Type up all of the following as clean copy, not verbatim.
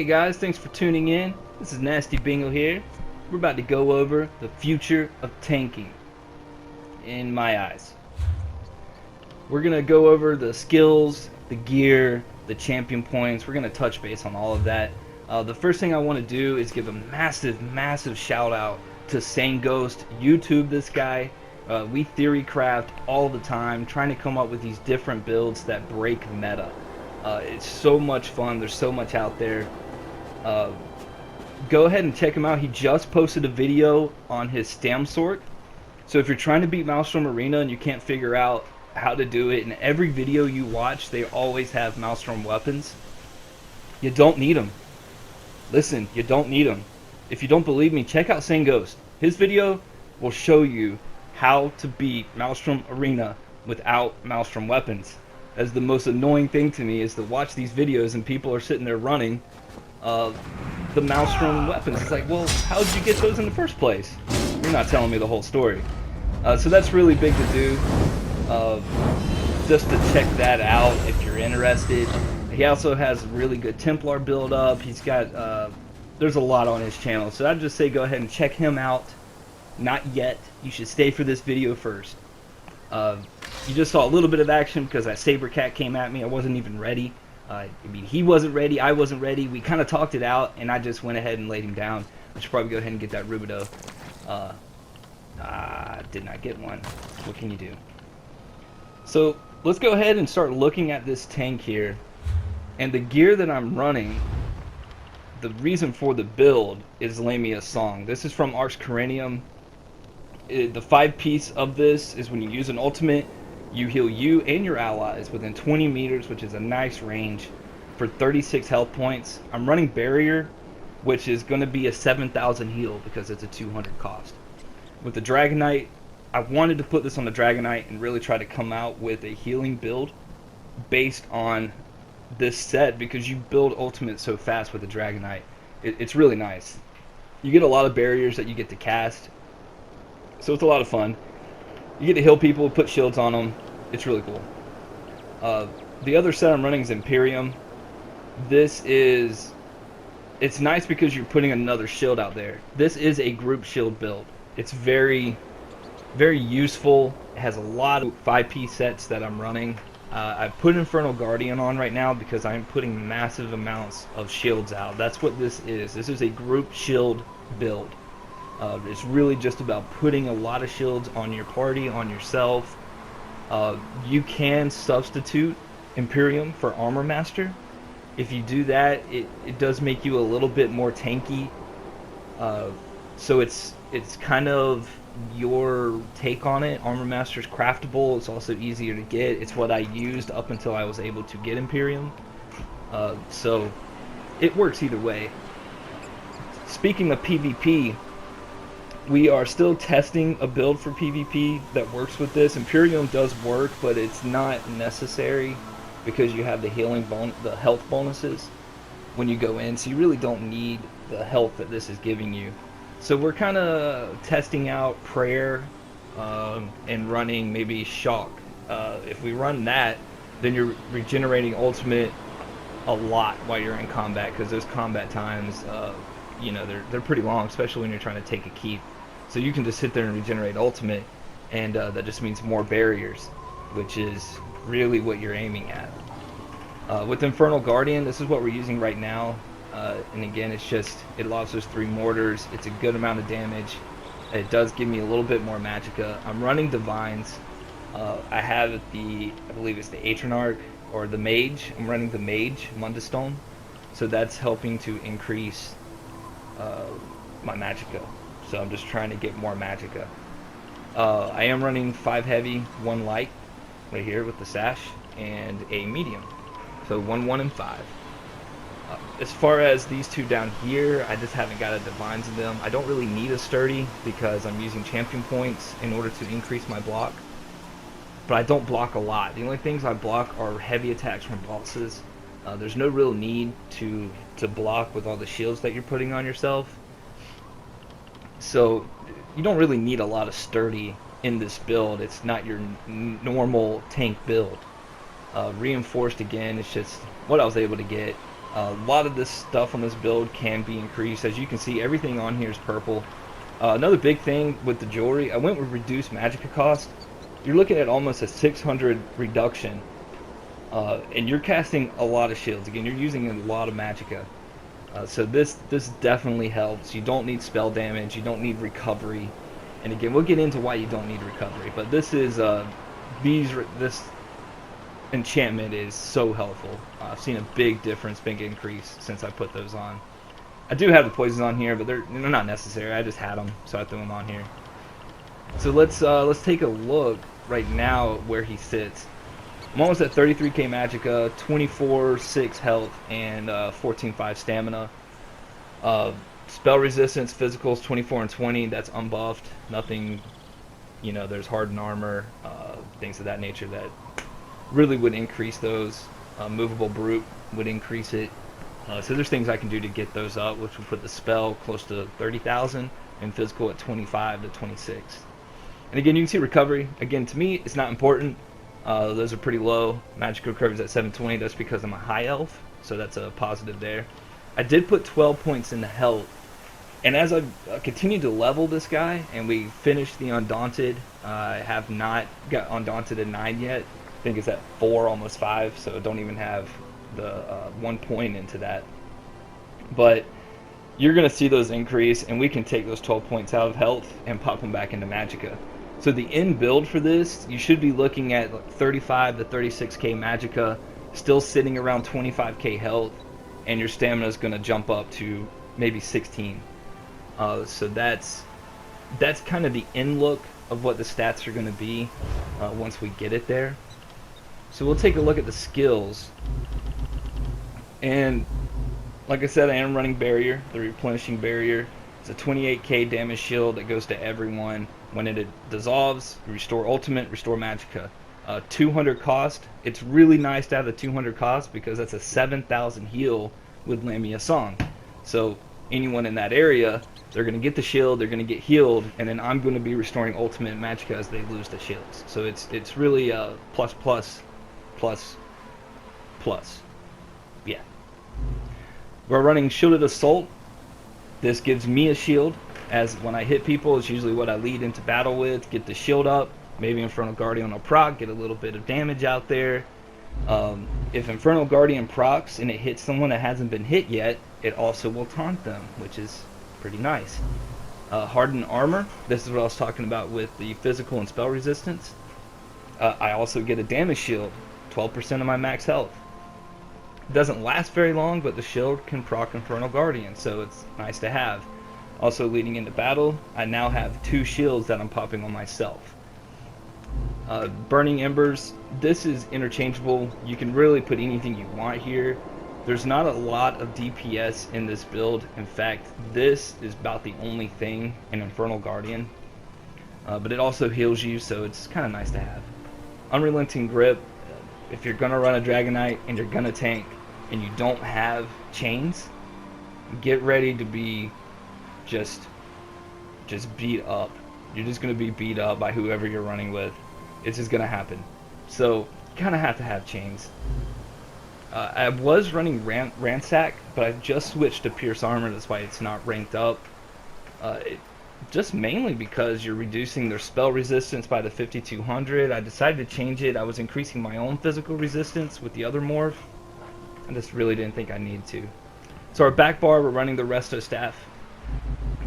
guys, thanks for tuning in. This is Nasty Bingo here. We're about to go over the future of tanking, in my eyes. We're going to go over the skills, the gear, the champion points. We're going to touch base on all of that. The first thing I want to do is give a massive shout out to Sane Ghost. YouTube this guy. We theory craft all the time, trying to come up with these different builds that break meta. It's so much fun. There's so much out there. Go ahead and check him out. He just posted a video on his stam sort. So if you're trying to beat Maelstrom Arena and you can't figure out how to do it, in every video you watch, they always have Maelstrom weapons. You don't need them. Listen, you don't need them. If you don't believe me, check out Sane Ghost. His video will show you how to beat Maelstrom Arena without Maelstrom weapons. As the most annoying thing to me is to watch these videos and people are sitting there running the Maelstrom weapons. It's like, well, how did you get those in the first place? You're not telling me the whole story. So that's really big to do. Just to check that out if you're interested. He also has a really good Templar build up. He's got there's a lot on his channel, so I'd just say go ahead and check him out. Not yet. You should stay for this video first. You just saw a little bit of action because that Saber Cat came at me. I wasn't even ready. I mean, he wasn't ready. I wasn't ready. We kind of talked it out, and I just went ahead and laid him down. I should probably go ahead and get that Rubido. Did not get one. What can you do? So let's go ahead and start looking at this tank here. And the gear that I'm running, the reason for the build is Lamia Song. This is from Arx Corinium. The 5-piece of this is when you use an ultimate, you heal you and your allies within 20 meters, which is a nice range, for 36 health points. I'm running Barrier, which is going to be a 7,000 heal because it's a 200 cost. With the DragonKnight, I wanted to put this on the DragonKnight and really try to come out with a healing build based on this set, because you build ultimate so fast with the DragonKnight. It's really nice. You get a lot of barriers that you get to cast, so it's a lot of fun. You get to heal people, put shields on them. It's really cool. The other set I'm running is Imperium. It's nice because you're putting another shield out there. This is a group shield build. It's very useful. It has a lot of 5-piece sets that I'm running. I've put Infernal Guardian on right now because I'm putting massive amounts of shields out. That's what this is. This is a group shield build. It's really just about putting a lot of shields on your party, on yourself. You can substitute Imperium for Armor Master. If you do that, it does make you a little bit more tanky. So it's kind of your take on it. Armor Master's craftable. It's also easier to get. It's what I used up until I was able to get Imperium. So it works either way. Speaking of PvP, we are still testing a build for PvP that works with this. Imperium does work, but it's not necessary because you have the the health bonuses when you go in. So you really don't need the health that this is giving you. So we're kind of testing out Prayer and running maybe Shock. If we run that, then you're regenerating ultimate a lot while you're in combat, because those combat times, you know, they're pretty long, especially when you're trying to take a keep. So you can just sit there and regenerate ultimate, and that just means more barriers, which is really what you're aiming at. With Infernal Guardian, this is what we're using right now. And again, it lost those 3 mortars. It's a good amount of damage. It does give me a little bit more magicka. I'm running Divines. I have I believe it's the Atronarch or the Mage. I'm running the Mage, Mundistone. So that's helping to increase my magicka. So I'm just trying to get more magicka. I am running 5 heavy, 1 light, right here with the sash, and a medium. So 1, 1, and 5. As far as these 2 down here, I just haven't got a Divines in them. I don't really need a Sturdy because I'm using champion points in order to increase my block. But I don't block a lot. The only things I block are heavy attacks from bosses. There's no real need to block with all the shields that you're putting on yourself. So you don't really need a lot of Sturdy in this build. It's not your normal tank build. Reinforced, again, it's just what I was able to get. A lot of this stuff on this build can be increased. As you can see, everything on here is purple. Another big thing with the jewelry, I went with reduced magicka cost. You're looking at almost a 600 reduction, and you're casting a lot of shields. Again, you're using a lot of magicka. So this definitely helps. You don't need spell damage. You don't need recovery. And again, we'll get into why you don't need recovery. But this is this enchantment is so helpful. I've seen a big difference, big increase since I put those on. I do have the poisons on here, but they're not necessary. I just had them, so I threw them on here. So let's take a look right now where he sits. I'm almost at 33k magicka, 24.6 health, and 14.5 stamina. Spell resistance, physicals 24 and 20. That's unbuffed. Nothing, you know. There's hardened armor, things of that nature that really would increase those. Movable brute would increase it. So there's things I can do to get those up, which would put the spell close to 30,000 and physical at 25 to 26. And again, you can see recovery. Again, to me, it's not important. Those are pretty low. Magic recovery is at 720. That's because I'm a high elf, so that's a positive there. I did put 12 points into health, and as I continue to level this guy, and we finished the Undaunted, I have not got Undaunted at 9 yet. I think it's at 4, almost 5, so don't even have the 1 point into that. But you're going to see those increase, and we can take those 12 points out of health and pop them back into magicka. So the end build for this, you should be looking at like 35 to 36k magicka, still sitting around 25k health, and your stamina is going to jump up to maybe 16. So that's kind of the end look of what the stats are going to be once we get it there. So we'll take a look at the skills. And like I said, I am running barrier, the replenishing barrier. It's a 28k damage shield that goes to everyone. When it dissolves, restore ultimate, restore magicka. 200 cost. It's really nice to have the 200 cost because that's a 7,000 heal with Lamia Song. So anyone in that area, they're going to get the shield, they're going to get healed, and then I'm going to be restoring ultimate magicka as they lose the shields. So it's really plus plus plus plus. Yeah. We're running Shielded Assault. This gives me a shield, as when I hit people, it's usually what I lead into battle with. Get the shield up, maybe Infernal Guardian will proc, get a little bit of damage out there. If Infernal Guardian procs and it hits someone that hasn't been hit yet, it also will taunt them, which is pretty nice. Hardened Armor, this is what I was talking about with the physical and spell resistance. I also get a damage shield, 12% of my max health. It doesn't last very long, but the shield can proc Infernal Guardian, so it's nice to have. Also leading into battle, I now have 2 shields that I'm popping on myself. Burning Embers, this is interchangeable. You can really put anything you want here. There's not a lot of DPS in this build. In fact, this is about the only thing in Infernal Guardian. But it also heals you, so it's kind of nice to have. Unrelenting Grip, if you're going to run a DragonKnight and you're going to tank and you don't have chains, get ready to be just beat up. You're just going to be beat up by whoever you're running with. It's just going to happen. So you kind of have to have chains. I was running Ransack, but I just switched to Pierce Armor. That's why it's not ranked up. Just mainly because you're reducing their spell resistance by the 5200. I decided to change it. I was increasing my own physical resistance with the other morph. I just really didn't think I needed to. So our back bar, we're running the Resto Staff.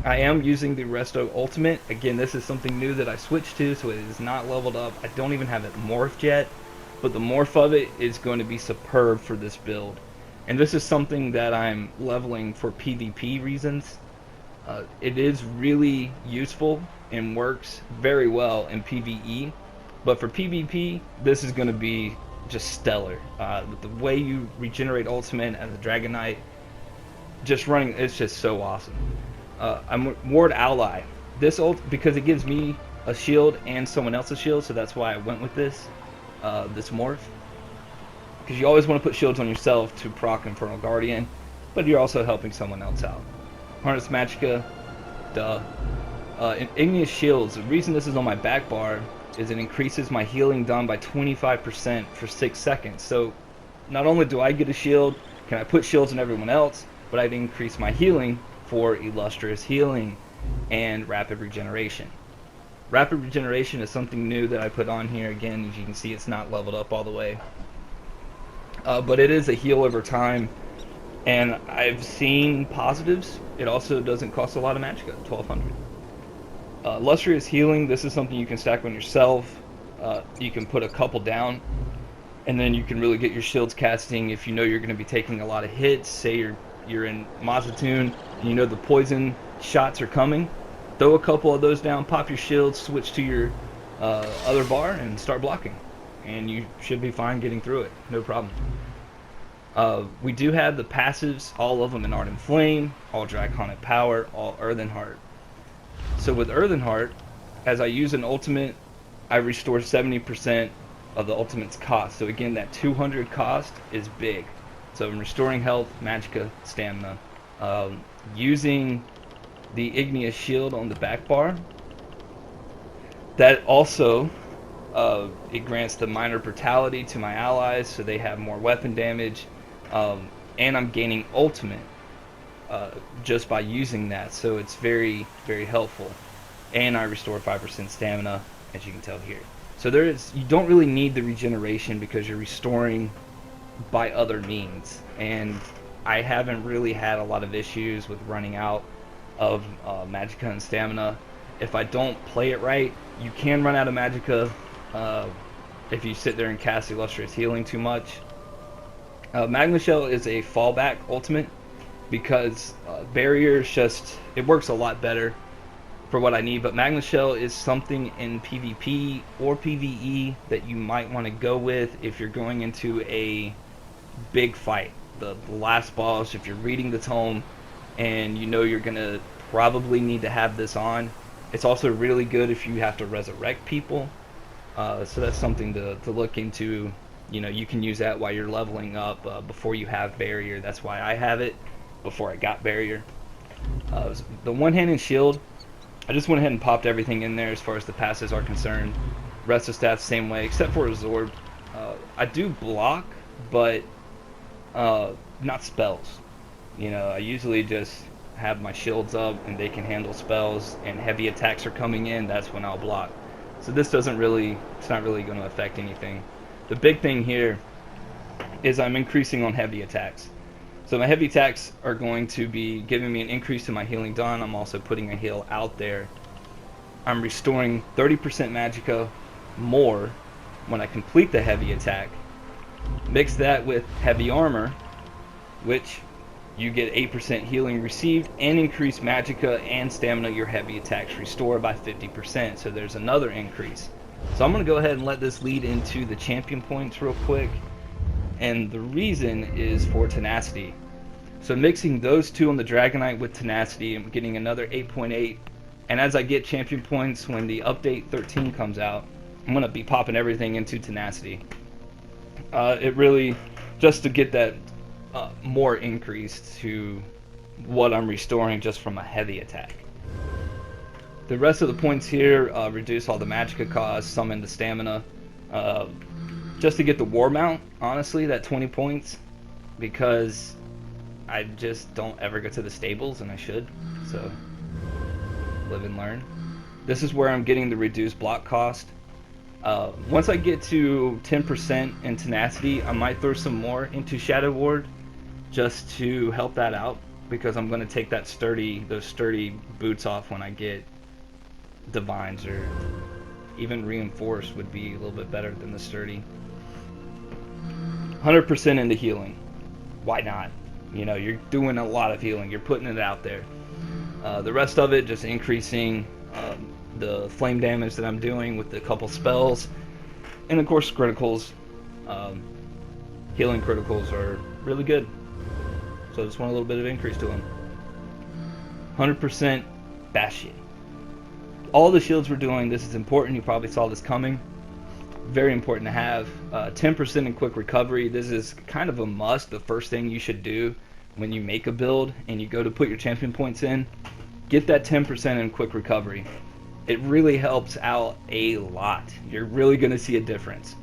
I am using the Resto Ultimate. Again, this is something new that I switched to, so it is not leveled up. I don't even have it morphed yet, but the morph of it is going to be superb for this build. And this is something that I'm leveling for PvP reasons. It is really useful and works very well in PvE, but for PvP, this is going to be just stellar. With the way you regenerate ultimate as a DragonKnight, just running, it's just so awesome. I'm Ward Ally. This ult, because it gives me a shield and someone else's shield, so that's why I went with this morph. Because you always want to put shields on yourself to proc Infernal Guardian, but you're also helping someone else out. Harness Magicka, duh. Igneous Shields, the reason this is on my back bar is it increases my healing done by 25% for 6 seconds. So not only do I get a shield, Can I put shields on everyone else, but I'd increase my healing for illustrious healing and rapid regeneration. Rapid regeneration is something new that I put on here. Again, as you can see, it's not leveled up all the way. But it is a heal over time, and I've seen positives. It also doesn't cost a lot of magicka, 1200. Illustrious healing, this is something you can stack on yourself. You can put a couple down, and then you can really get your shields casting if you know you're going to be taking a lot of hits. Say you're in Mazatoon and you know the poison shots are coming. Throw a couple of those down, pop your shields, switch to your other bar, and start blocking. And you should be fine getting through it, no problem. We do have the passives, all of them in Ardent Flame, all Draconic Power, all Earthen Heart. So with Earthen Heart, as I use an ultimate, I restore 70% of the ultimate's cost. So again, that 200 cost is big. So I'm restoring health, magicka, stamina. Using the Igneous Shield on the back bar, that also it grants the minor brutality to my allies, so they have more weapon damage, and I'm gaining ultimate just by using that, so it's very, very helpful. And I restore 5% stamina, as you can tell here. So you don't really need the regeneration because you're restoring by other means, and I haven't really had a lot of issues with running out of magicka and stamina. If I don't play it right, you can run out of magicka if you sit there and cast Illustrious Healing too much. Magma Shell is a fallback ultimate because Barrier is just, it works a lot better for what I need, but Magma Shell is something in PvP or PvE that you might want to go with if you're going into a big fight. The last boss, if you're reading the tome and you know you're gonna probably need to have this on. It's also really good if you have to resurrect people, so that's something to look into. You know, you can use that while you're leveling up before you have Barrier. That's why I have it before I got Barrier. The one-handed shield, I just went ahead and popped everything in there as far as the passes are concerned. Rest of stats same way, except for Absorb. I do block, but not spells. You know, I usually just have my shields up and they can handle spells, and heavy attacks are coming in, that's when I'll block. So this doesn't really, it's not really going to affect anything. The big thing here is I'm increasing on heavy attacks. So my heavy attacks are going to be giving me an increase to my healing done. I'm also putting a heal out there. I'm restoring 30% magicka more when I complete the heavy attack. Mix that with heavy armor, which you get 8% healing received, and increase magicka and stamina your heavy attacks restore by 50%. So there's another increase. So I'm going to go ahead and let this lead into the champion points real quick. And the reason is for tenacity. So mixing those two on the Dragonknight with tenacity, I'm getting another 8.8. And as I get champion points when the update 13 comes out, I'm going to be popping everything into tenacity. It really, just to get that more increase to what I'm restoring just from a heavy attack. The rest of the points here reduce all the magicka costs, summon the stamina. Just to get the war mount, honestly, that 20 points, because I just don't ever go to the stables, and I should, so live and learn. This is where I'm getting the reduced block cost. Once I get to 10% in tenacity, I might throw some more into Shadow Ward just to help that out, because I'm going to take that those sturdy boots off when I get divines, or even reinforced would be a little bit better than the sturdy. 100% into healing. Why not? You know, you're doing a lot of healing, you're putting it out there. The rest of it just increasing the flame damage that I'm doing with a couple spells, and of course criticals. Healing criticals are really good, so I just want a little bit of increase to them. 100% Bastion. All the shields we're doing, this is important, you probably saw this coming. Very important to have. 10% in quick recovery. This is kind of a must, the first thing you should do when you make a build and you go to put your champion points in. Get that 10% in quick recovery. It really helps out a lot. You're really going to see a difference.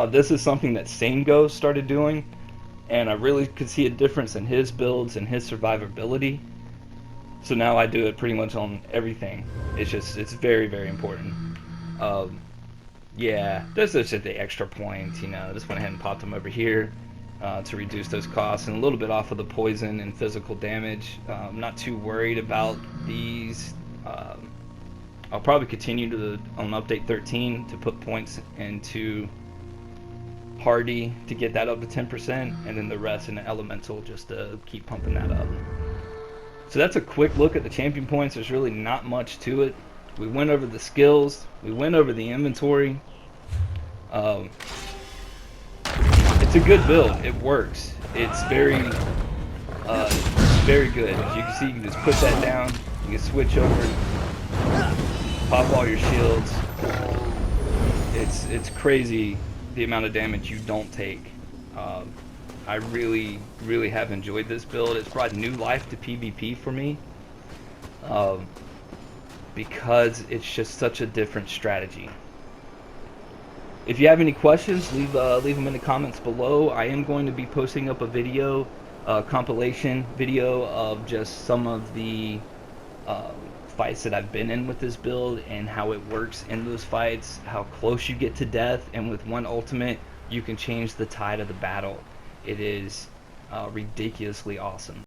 This is something that Same Go started doing. and I really could see a difference in his builds and his survivability. So now I do it pretty much on everything. It's very, very important. Um, yeah, those are just the extra points, you know. Just went ahead and popped them over here to reduce those costs and a little bit off of the poison and physical damage. I'm not too worried about these. I'll probably continue on update 13 to put points into Hardy to get that up to 10%, and then the rest in the Elemental just to keep pumping that up. So that's a quick look at the champion points. There's really not much to it. We went over the skills. We went over the inventory. It's a good build. It works. It's very good. As you can see, you can just put that down. You can switch over, pop all your shields. It's crazy the amount of damage you don't take. I really have enjoyed this build. It's brought new life to PvP for me because it's just such a different strategy. If you have any questions, leave them in the comments below. I am going to be posting up a video, compilation video of just some of the fights that I've been in with this build and how it works in those fights, how close you get to death, and with one ultimate you can change the tide of the battle. It is ridiculously awesome.